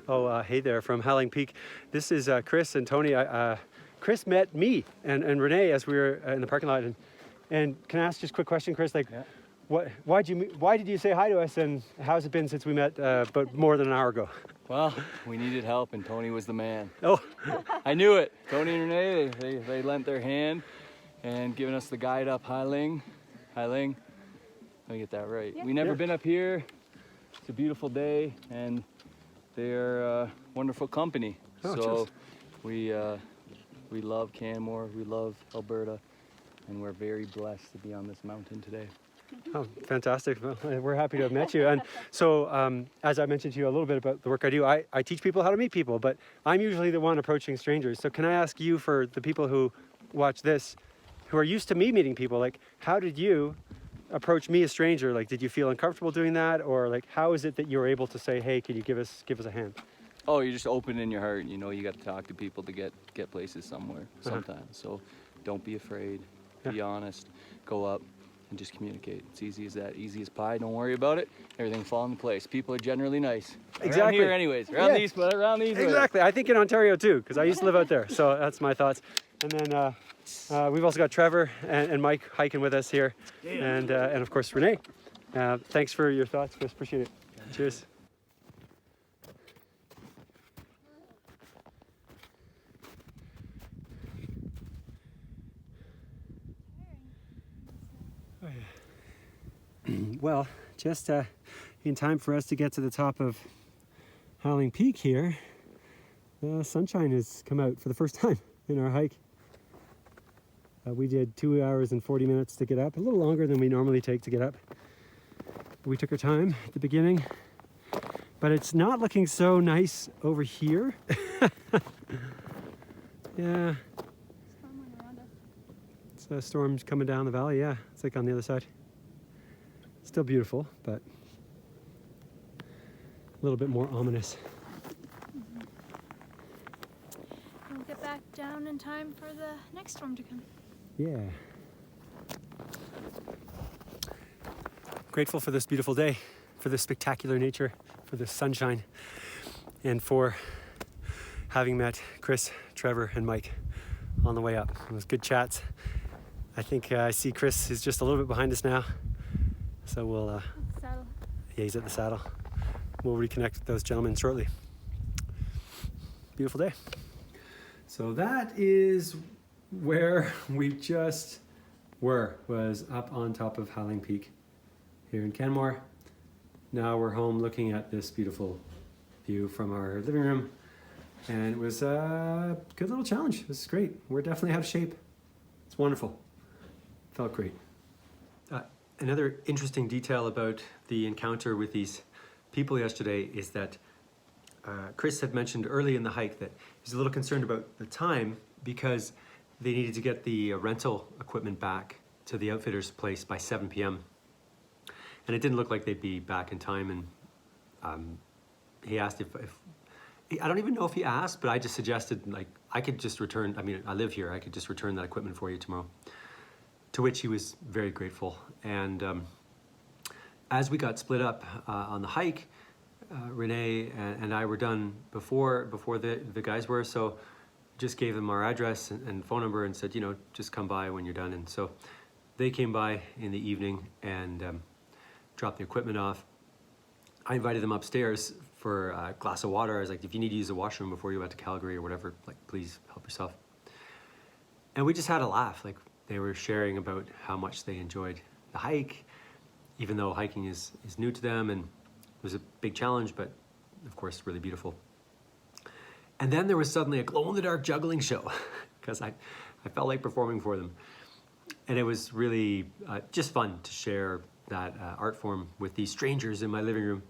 Hey there from Howling Peak. This is Chris and Tony. Chris met me and Renee as we were in the parking lot. And can I ask just a quick question, Chris? Like, Yeah. why did you say hi to us, and how's it been since we met about more than an hour ago? Well, we needed help, and Tony was the man. Oh, I knew it. Tony and Renee, they lent their hand and given us the guide up Hailing. Let me get that right. Yeah. We never been up here. It's a beautiful day, and they're wonderful company. Oh, so we love Canmore, we love Alberta, and we're very blessed to be on this mountain today. oh, fantastic. Well, we're happy to have met you. And so, as I mentioned to you a little bit about the work I do, I teach people how to meet people, but I'm usually the one approaching strangers. So can I ask you, for the people who watch this, who are used to me meeting people, like, how did you approach me, a stranger? Like, did you feel uncomfortable doing that? Or like, how is it that you were able to say, hey, can you give us a hand? Oh, you're just open in your heart. You know, you got to talk to people to get places somewhere sometimes. So don't be afraid. Be honest. Go up and just communicate. It's easy as that. Easy as pie. Don't worry about it. Everything will fall into place. People are generally nice. Exactly. Around here anyways. Around these Exactly. I think in Ontario too, because I used to live out there. So that's my thoughts. And then we've also got Trevor and Mike hiking with us here. And of course, Renee. Thanks for your thoughts, Chris. Appreciate it. Cheers. Well, just in time for us to get to the top of Howling Peak here, the sunshine has come out for the first time in our hike. We did 2 hours and 40 minutes to get up, a little longer than we normally take to get up. We took our time at the beginning, but it's not looking so nice over here. Yeah, Storm went around us. it's a storm's coming down the valley. Yeah, it's like on the other side. Still beautiful, but a little bit more ominous. We'll get back down in time for the next storm to come. Yeah. Grateful for this beautiful day, for this spectacular nature, for this sunshine, and for having met Chris, Trevor, and Mike on the way up. It was good chats. I think I see Chris is just a little bit behind us now. So we'll, Saddle. yeah, he's at the saddle. We'll reconnect with those gentlemen shortly. Beautiful day. So that is where we just was up on top of Howling Peak here in Canmore. Now we're home looking at this beautiful view from our living room. And it was a good little challenge. It was great. We're definitely out of shape. It's wonderful. Felt great. Another interesting detail about the encounter with these people yesterday is that Chris had mentioned early in the hike that he's a little concerned about the time because they needed to get the rental equipment back to the outfitter's place by 7 p.m. And it didn't look like they'd be back in time. And he asked if I don't even know if he asked, but I just suggested, like, I could just return, I live here, I could just return that equipment for you tomorrow. To which he was very grateful. And as we got split up on the hike, Renee and I were done before the guys were, so just gave them our address and phone number and said, just come by when you're done. And so they came by in the evening and dropped the equipment off. I invited them upstairs for a glass of water. I was like, if you need to use the washroom before you went to Calgary or whatever, like, please help yourself. And we just had a laugh. Like, they were sharing about how much they enjoyed the hike, even though hiking is new to them, and it was a big challenge, but of course really beautiful. And then there was suddenly a glow-in-the-dark juggling show because I felt like performing for them. And it was really just fun to share that art form with these strangers in my living room.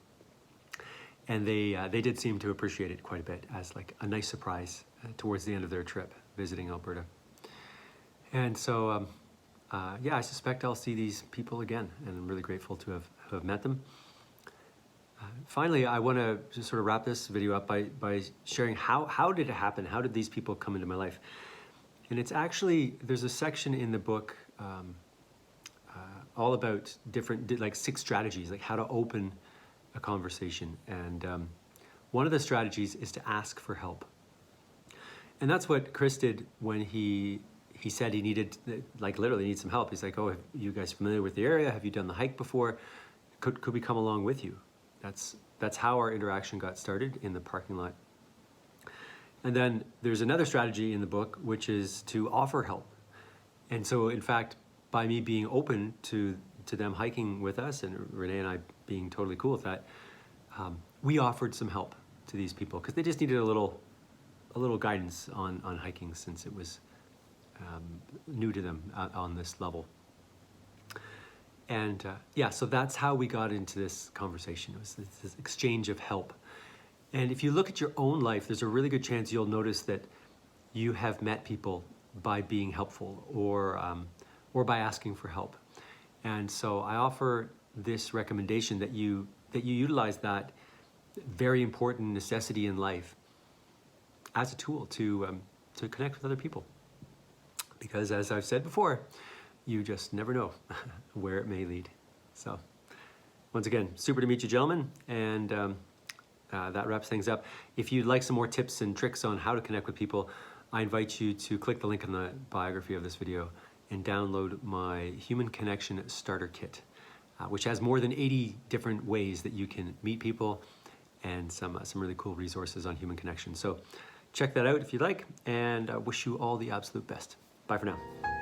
And they did seem to appreciate it quite a bit as like a nice surprise towards the end of their trip visiting Alberta. And so, yeah, I suspect I'll see these people again, and I'm really grateful to have met them. Finally, I want to just sort of wrap this video up by sharing how did it happen? How did these people come into my life? And it's actually, there's a section in the book all about different, like 6 strategies, like how to open a conversation. And one of the strategies is to ask for help. And that's what Chris did when he said he needed, like literally needs some help. He's like, oh, are you guys familiar with the area? Have you done the hike before? Could we come along with you? That's how our interaction got started in the parking lot. And then there's another strategy in the book, which is to offer help. And so in fact, by me being open to them hiking with us, and Renee and I being totally cool with that, we offered some help to these people because they just needed a little guidance on hiking, since it was new to them on this level. And yeah, so that's how we got into this conversation. It was this exchange of help. And if you look at your own life, there's a really good chance you'll notice that you have met people by being helpful or by asking for help. And so I offer this recommendation that you utilize that very important necessity in life as a tool to connect with other people. Because as I've said before, you just never know where it may lead. So once again, super to meet you, gentlemen. And that wraps things up. If you'd like some more tips and tricks on how to connect with people, I invite you to click the link in the biography of this video and download my Human Connection Starter Kit, which has more than 80 different ways that you can meet people and some really cool resources on human connection. So check that out if you'd like, and I wish you all the absolute best. Bye for now.